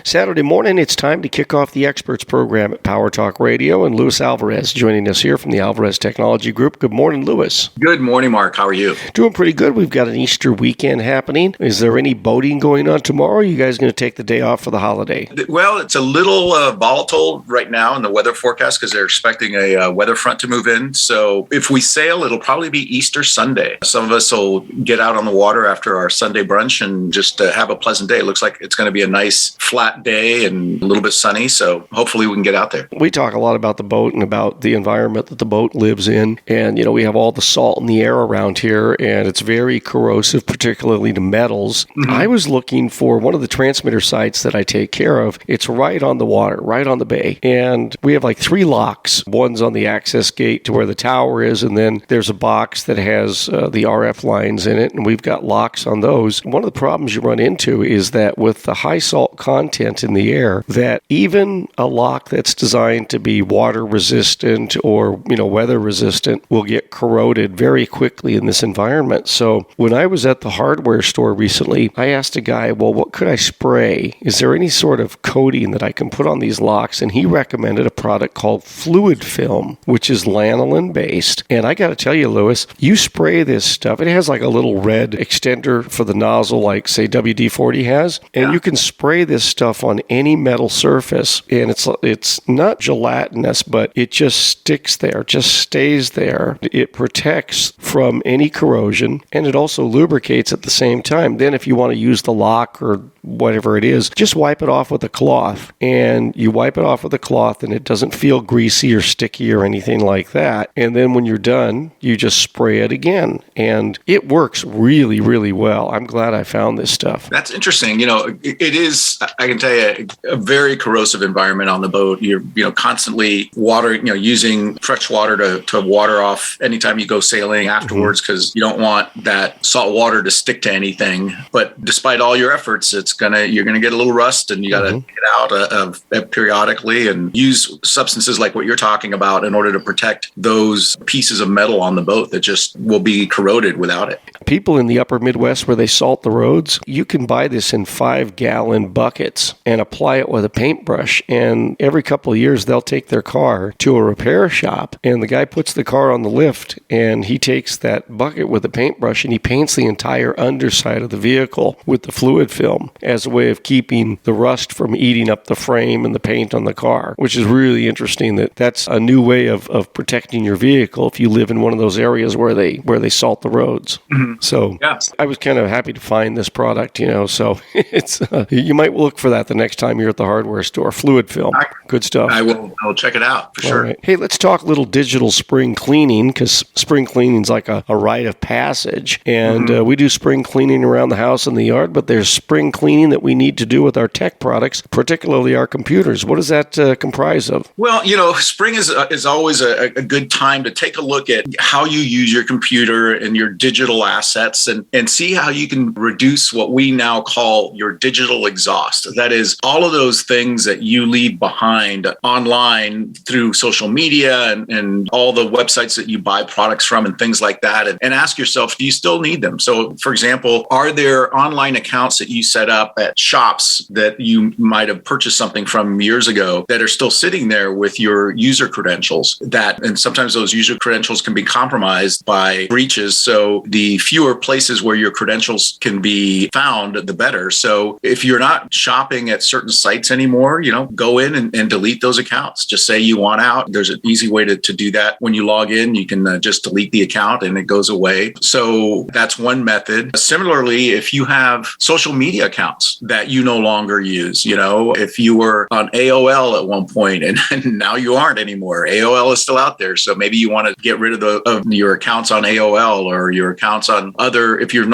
Saturday morning, it's time to kick off the Experts program at Power Talk Radio, and Luis Alvarez joining us here from the Alvarez Technology Group. Good morning, Luis. Good morning, Mark. How are you? Doing pretty good. We've got an Easter weekend happening. Is there any boating going on tomorrow? Or are you guys going to take the day off for the holiday? Well, it's a little volatile right now in the weather forecast because they're expecting a weather front to move in. So if we sail, it'll probably be Easter Sunday. Some of us will get out on the water after our Sunday brunch and just have a pleasant day. It looks like it's going to be a nice flat day and a little bit sunny. So hopefully we can get out there. We talk a lot about the boat and about the environment that the boat lives in. And, we have all the salt in the air around here, and it's very corrosive, particularly to metals. Mm-hmm. I was looking for one of the transmitter sites that I take care of. It's right on the water, right on the bay. And we have like 3 locks. One's on the access gate to where the tower is, and then there's a box that has the RF lines in it, and we've got locks on those. One of the problems you run into is that with the high salt content in the air, that even a lock that's designed to be water resistant or, weather resistant will get corroded very quickly in this environment. So when I was at the hardware store recently, I asked a guy, well, what could I spray? Is there any sort of coating that I can put on these locks? And he recommended a product called Fluid Film, which is lanolin based. And I got to tell you, Luis, you spray this stuff. It has like a little red extender for the nozzle, like say WD-40 has. And you can spray this stuff on any metal surface. And it's not gelatinous, but it just sticks there, just stays there. It protects from any corrosion, and it also lubricates at the same time. Then if you want to use the lock or whatever it is, just wipe it off with a cloth. And you wipe it off with a cloth, and it doesn't feel greasy or sticky or anything like that. And then when you're done, you just spray it again. And it works really, really well. I'm glad I found this stuff. That's interesting. It is, I can tell you, a very corrosive environment on the boat. You're, constantly using fresh water to water off anytime you go sailing afterwards, because you don't want that salt water to stick to anything. But despite all your efforts, you're gonna get a little rust, and you got to get out of periodically and use substances like what you're talking about in order to protect those pieces of metal on the boat that just will be corroded without it. People in the upper Midwest where they salt the roads, you can buy this in 5-gallon buckets and apply it with a paintbrush. And every couple of years, they'll take their car to a repair shop, and the guy puts the car on the lift, and he takes that bucket with a paintbrush and he paints the entire underside of the vehicle with the fluid film as a way of keeping the rust from eating up the frame and the paint on the car, which is really interesting. That's a new way of protecting your vehicle if you live in one of those areas where they salt the roads. Mm-hmm. So I was kind of happy to find this product, so it's you might look for that the next time you're at the hardware store. Fluid film. Good stuff. I'll check it out for sure. Right. Hey, let's talk a little digital spring cleaning, because spring cleaning is like a rite of passage. And we do spring cleaning around the house and the yard, but there's spring cleaning that we need to do with our tech products, particularly our computers. What does that comprise of? Well, spring is always a good time to take a look at how you use your computer and your digital assets and see how you can reduce what we now call your digital exhaust. That is all of those things that you leave behind online through social media and all the websites that you buy products from and things like that. And ask yourself, do you still need them? So, for example, are there online accounts that you set up at shops that you might have purchased something from years ago that are still sitting there with your user credentials? And sometimes those user credentials can be compromised by breaches. So the fewer places where your credentials can be found, the better. So if you're not shopping at certain sites anymore, go in and delete those accounts. Just say you want out. There's an easy way to do that. When you log in, you can just delete the account and it goes away. So that's one method. Similarly, if you have social media accounts that you no longer use, if you were on AOL at one point and now you aren't anymore, AOL is still out there. So maybe you want to get rid of your accounts on AOL or your accounts on other, if you've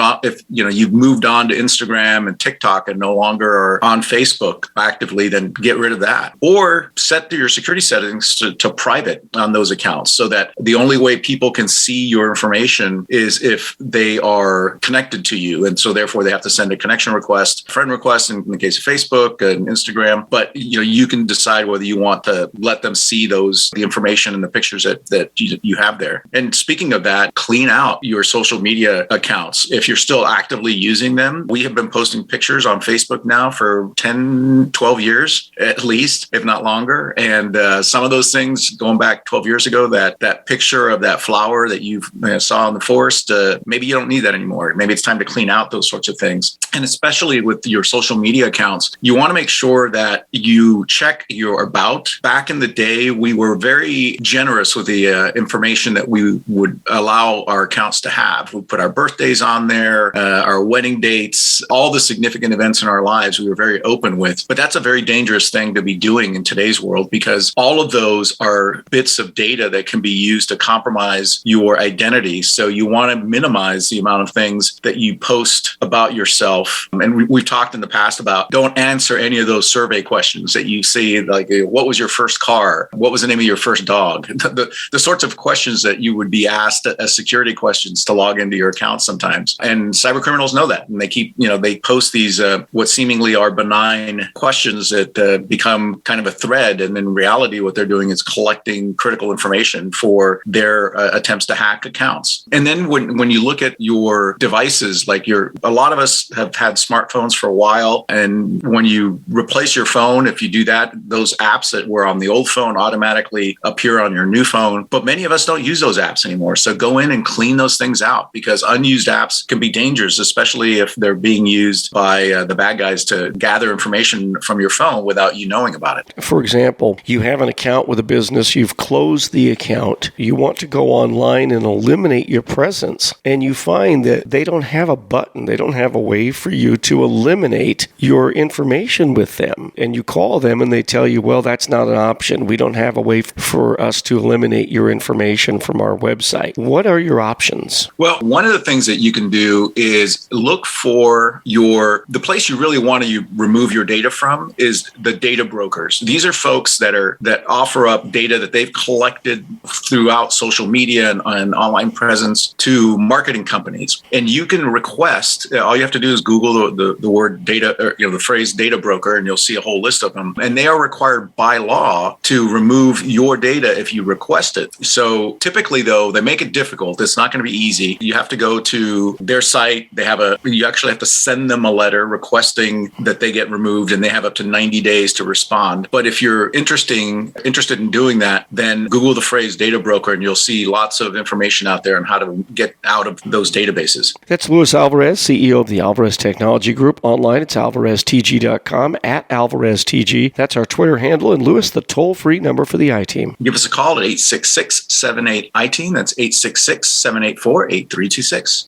moved on to Instagram and TikTok and no longer are on Facebook actively, then get rid of that. Or set your security settings to private on those accounts so that the only way people can see your information is if they are connected to you. And so therefore they have to send a connection request, friend request in the case of Facebook and Instagram. But you can decide whether you want to let them see the information and the pictures that you have there. And speaking of that, clean out your social media accounts. If you're still actively using them, we have been posting pictures on Facebook now for 10, 12 years at least, if not longer. And some of those things going back 12 years ago, that picture of that flower that you saw in the forest, maybe you don't need that anymore. Maybe it's time to clean out those sorts of things. And especially with your social media accounts, you want to make sure that you check your about. Back in the day, we were very generous with the information that we would allow our accounts to have. We put our birthdays on there, our wedding dates, all the significant events in our lives we were very open with. But that's a very dangerous thing to be doing in today's world, because all of those are bits of data that can be used to compromise your identity. So you want to minimize the amount of things that you post about yourself. And we've talked in the past about don't answer any of those survey questions that you see, like what was your first car? What was the name of your first dog? The sorts of questions that you would be asked as security questions to log into your account sometimes. And cyber criminals know that. And they keep, they post these what seemingly are benign questions that become kind of a thread. And in reality, what they're doing is collecting critical information for their attempts to hack accounts. And then when you look at your devices, like a lot of us have had smartphones for a while. And when you replace your phone, if you do that, those apps that were on the old phone automatically appear on your new phone. But many of us don't use those apps anymore. So go in and clean those things out, because unused apps can be dangerous, especially if they're being used by the bad guys to gather information from your phone without you knowing about it. For example, you have an account with a business, you've closed the account, you want to go online and eliminate your presence, and you find that they don't have a button, they don't have a way for you to eliminate your information with them. And you call them and they tell you, well, that's not an option. We don't have a way for us to eliminate your information from our website. What are your options? Well, one of the things that you can do is look for the place you really want to remove your data from is the data brokers. These are folks that offer up data that they've collected throughout social media and online presence to marketing companies. And you can request, all you have to do is Google the word data, or the phrase data broker, and you'll see a whole list of them. And they are required by law to remove your data if you request it. So typically, though, they make it difficult. It's not going to be easy. You have to go to their site. You actually have to send them a letter requesting that they get removed, and they have up to 90 days to respond. But if you're interested in doing that, then Google the phrase data broker, and you'll see lots of information out there on how to get out of those databases. That's Luis Alvarez, CEO of the Alvarez Technology Group. Online, it's alvareztg.com, @AlvarezTG. That's our Twitter handle. And Luis, the toll-free number for the I-Team. Give us a call at 866-78-ITEAM. That's 866-784-8326.